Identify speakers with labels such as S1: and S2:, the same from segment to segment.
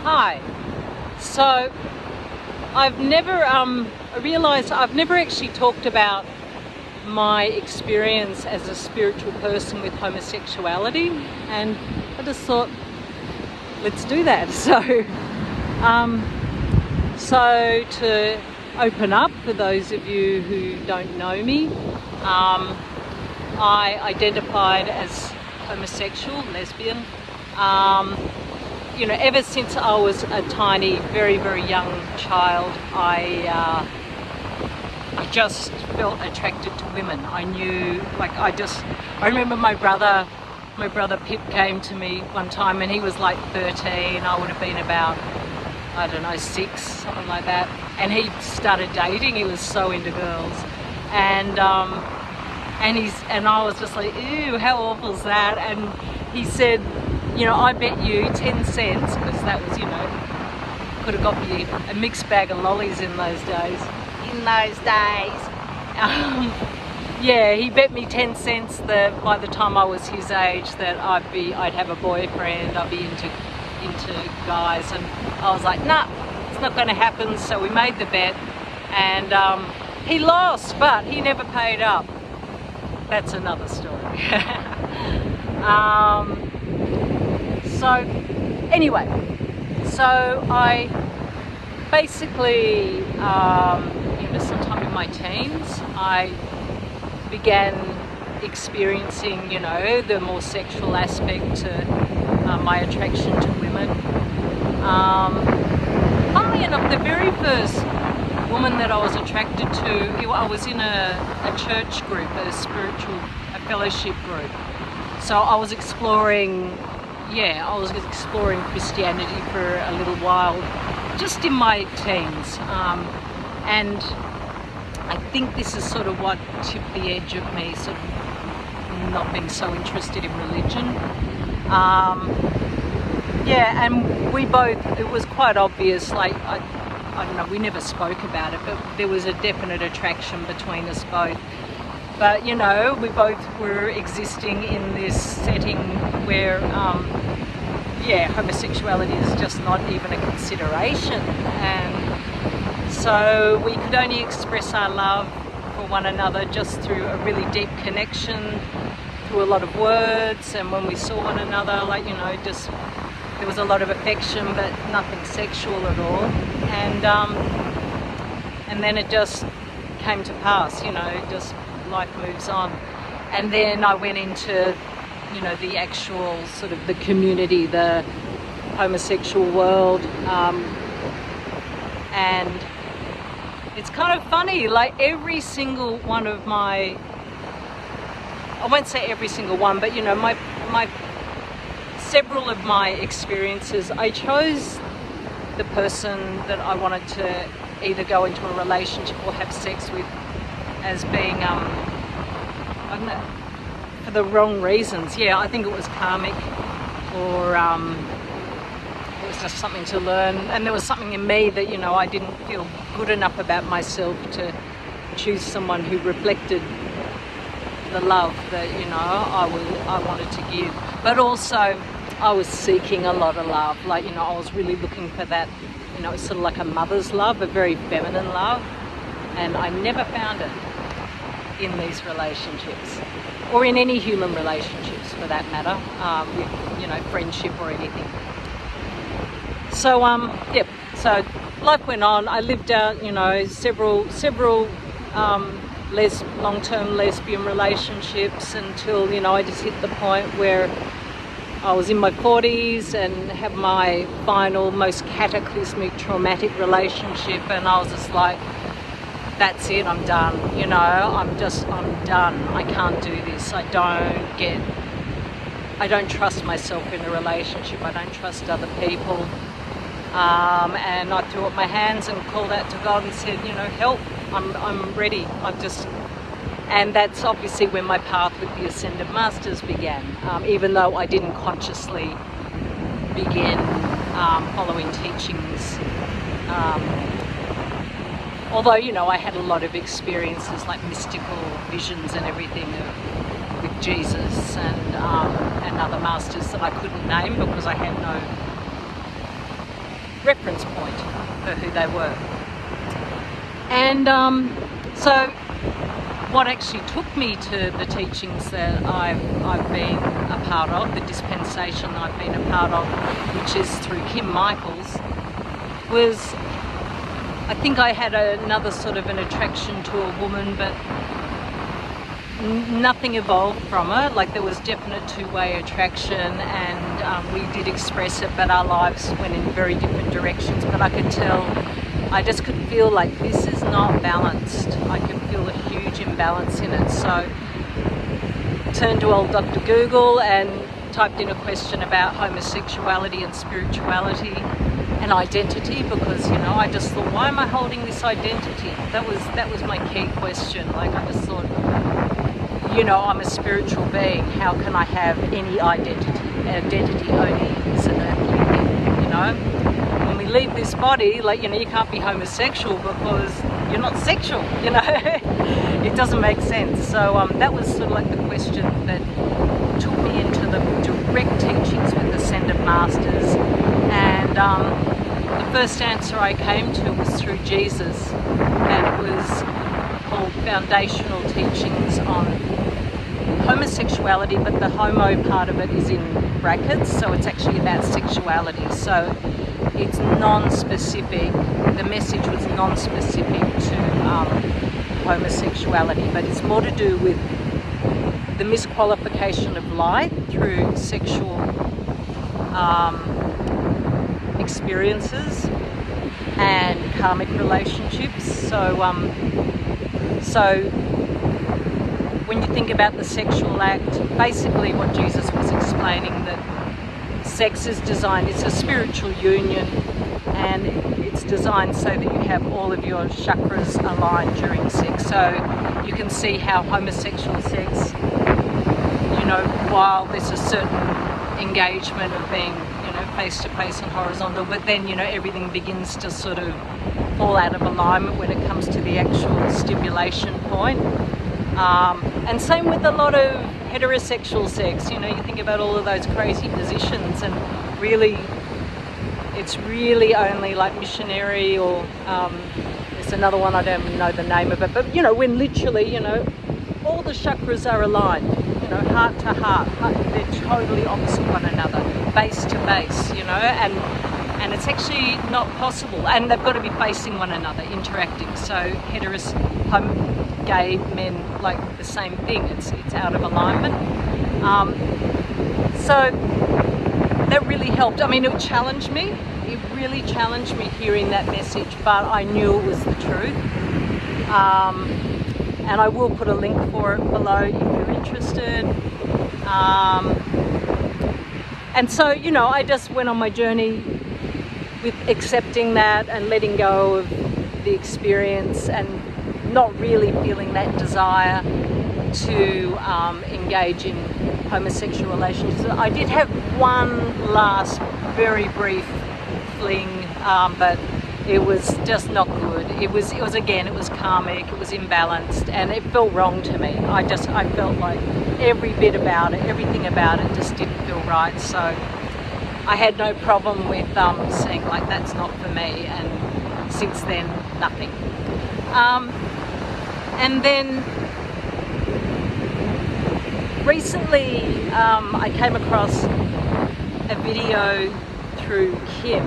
S1: Hi. So I realised I've never actually talked about my experience as a spiritual person with homosexuality, and I just thought, let's do that. So to open up for those of you who don't know me, I identified as homosexual, lesbian. Ever since I was a tiny, very, very young child, I just felt attracted to women. I remember my brother Pip came to me one time, and he was like 13. I would have been about, 6, something like that. And he started dating. He was so into girls, and I was just like, ew, how awful is that? And he said, I bet you 10 cents, because that was, could have got me a mixed bag of lollies in those days. He bet me 10 cents that by the time I was his age that I'd have a boyfriend, I'd be into guys, and I was like, nah, it's not going to happen. So we made the bet, and he lost, but he never paid up. That's another story. So I basically, sometime in my teens, I began experiencing, the more sexual aspect to my attraction to women. Funnily enough, the very first woman that I was attracted to, I was in a church group, a fellowship group. So I was exploring Christianity for a little while, just in my teens. And I think this is sort of what tipped the edge of me sort of not being so interested in religion. And it was quite obvious, like, I don't know, we never spoke about it, but there was a definite attraction between us both. But, we both were existing in this setting where, homosexuality is just not even a consideration. And so we could only express our love for one another just through a really deep connection, through a lot of words. And when we saw one another, there was a lot of affection, but nothing sexual at all. And then it just came to pass, just life moves on. And then I went into, the actual sort of the community, the homosexual world. And it's kind of funny, like every single one of I won't say every single one, but several of my experiences, I chose the person that I wanted to either go into a relationship or have sex with as being, for the wrong reasons. I think it was karmic, or it was just something to learn. And there was something in me that, I didn't feel good enough about myself to choose someone who reflected the love that, I wanted to give. But also, I was seeking a lot of love. I was really looking for that, it's sort of like a mother's love, a very feminine love. And I never found it in these relationships, or in any human relationships for that matter, with, friendship or anything. So, so life went on. I lived out, several long-term lesbian relationships until, I just hit the point where I was in my 40s and had my final, most cataclysmic, traumatic relationship, and I was just like, that's it, I'm done, I'm done, I can't do this, I don't trust myself in a relationship, I don't trust other people, and I threw up my hands and called out to God and said, help, I'm ready, and that's obviously when my path with the Ascended Masters began, even though I didn't consciously begin following teachings. Although, I had a lot of experiences like mystical visions and everything with Jesus and other masters that I couldn't name because I had reference point for who they were. And so what actually took me to the teachings that I've been a part of, the dispensation I've been a part of, which is through Kim Michaels, was I think I had another sort of an attraction to a woman, but nothing evolved from her. Like, there was definite two-way attraction, and we did express it, but our lives went in very different directions. But I could tell, I just could feel like this is not balanced. I could feel a huge imbalance in it. So turned to old Dr. Google and typed in a question about homosexuality and spirituality and identity, because, you know, I just thought, why am I holding this identity? That was my key question. Like, I just thought, you know, I'm a spiritual being. How can I have any identity? Identity only is an earthly thing, you know? When we leave this body, like, you know, you can't be homosexual because you're not sexual, you know? It doesn't make sense. So that was sort of like the question that took me into the direct teachings with Ascended Masters. And the first answer I came to was through Jesus, and it was called Foundational Teachings on Homosexuality, but the homo part of it is in brackets, so it's actually about sexuality. So it's non-specific, the message was non-specific to homosexuality, but it's more to do with the misqualification of life through sexual experiences and karmic relationships. So when you think about the sexual act, basically what Jesus was explaining, that sex is designed, it's a spiritual union, and it's designed so that you have all of your chakras aligned during sex. So you can see how homosexual sex, you know, while there's a certain engagement of being, you know, face to face and horizontal, but then, you know, everything begins to sort of fall out of alignment when it comes to the actual stimulation point. And same with a lot of heterosexual sex. You know, you think about all of those crazy positions, and really, it's really only like missionary, or there's another one, I don't know the name of it, but, you know, when literally, you know, all the chakras are aligned, you know, heart to heart, they're totally opposite one another, base to base, you know, and it's actually not possible, and they've got to be facing one another, interacting. So gay men, like the same thing, it's out of alignment. So that really helped. I mean, it challenged me. It really challenged me hearing that message, but I knew it was the truth. And I will put a link for it below if you're interested. And so, you know, I just went on my journey with accepting that and letting go of the experience, and not really feeling that desire to engage in homosexual relationships. I did have one last very brief fling, but it was just not good. It was again, it was karmic, it was imbalanced, and it felt wrong to me. I felt like every bit about it, everything about it just didn't feel right. So I had no problem with saying, like, that's not for me, and since then, nothing. And then recently I came across a video through Kim,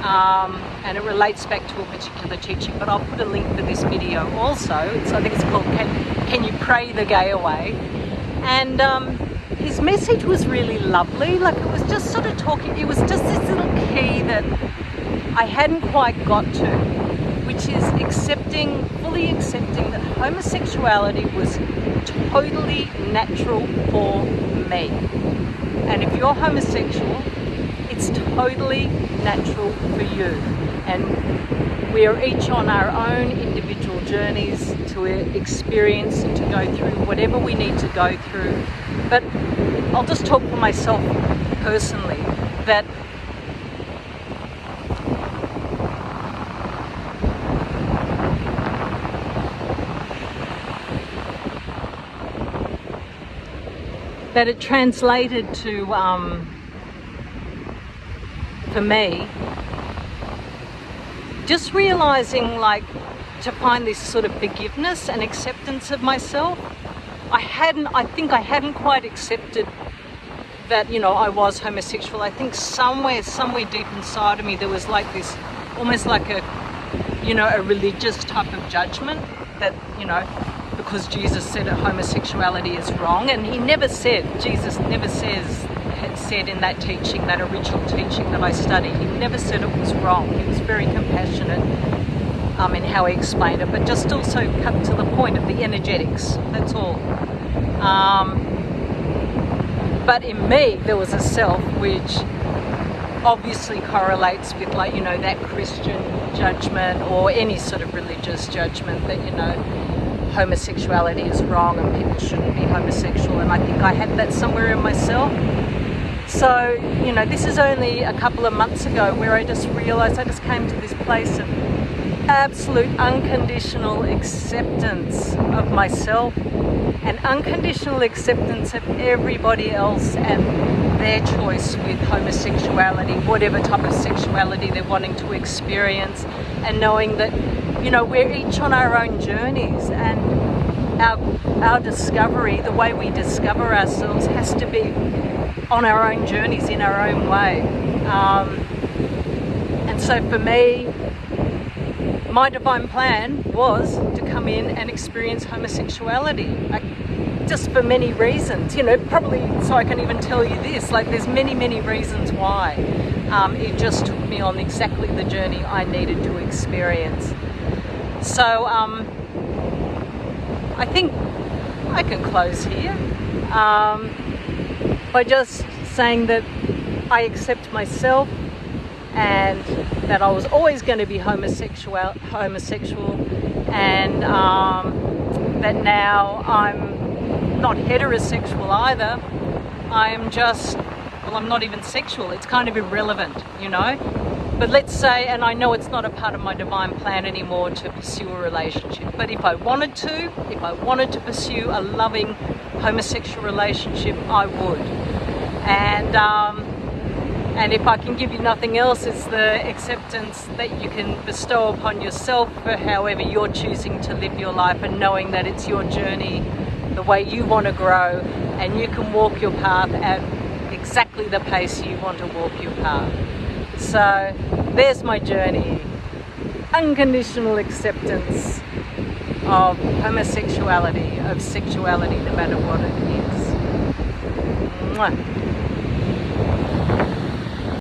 S1: and it relates back to a particular teaching, but I'll put a link for this video also. I think it's called Can You Pray the Gay Away? And his message was really lovely. Like, it was just sort of talking, it was just this little key that I hadn't quite got to, which is fully accepting that homosexuality was totally natural for me. And if you're homosexual, it's totally natural for you. And we are each on our own individual journeys to experience and to go through whatever we need to go through. But I'll just talk for myself personally, that it translated to, for me, just realizing, like, to find this sort of forgiveness and acceptance of myself. I think I hadn't quite accepted that, you know, I was homosexual. I think somewhere deep inside of me there was like this, almost like a, you know, a religious type of judgment that, you know, because Jesus said that homosexuality is wrong, and Jesus never said in that teaching, that original teaching that I studied, he never said it was wrong. He was very compassionate in how he explained it, but just also cut to the point of the energetics, that's all. But in me there was a self which obviously correlates with, like, you know, that Christian judgment or any sort of religious judgment that, you know, homosexuality is wrong and people shouldn't be homosexual, and I think I had that somewhere in myself. So, you know, this is only a couple of months ago where I just realised, I just came to this place of absolute unconditional acceptance of myself and unconditional acceptance of everybody else and their choice with homosexuality, whatever type of sexuality they're wanting to experience, and knowing that, you know, we're each on our own journeys, and our discovery, the way we discover ourselves, has to be on our own journeys in our own way. And so for me, my divine plan was to come in and experience homosexuality, just for many reasons, you know, probably so I can even tell you this, like, there's many reasons why. It just took me on exactly the journey I needed to experience. So I think I can close here by just saying that I accept myself, and that I was always going to be homosexual, and that now I'm not heterosexual either. I'm just, well, I'm not even sexual. It's kind of irrelevant, you know. But let's say, and I know it's not a part of my divine plan anymore to pursue a relationship, but if I wanted to pursue a loving homosexual relationship, I would. And if I can give you nothing else, it's the acceptance that you can bestow upon yourself for however you're choosing to live your life, and knowing that it's your journey, the way you want to grow, and you can walk your path at exactly the pace you want to walk your path. So there's my journey. Unconditional acceptance of homosexuality, of sexuality, no matter what it is. Mwah.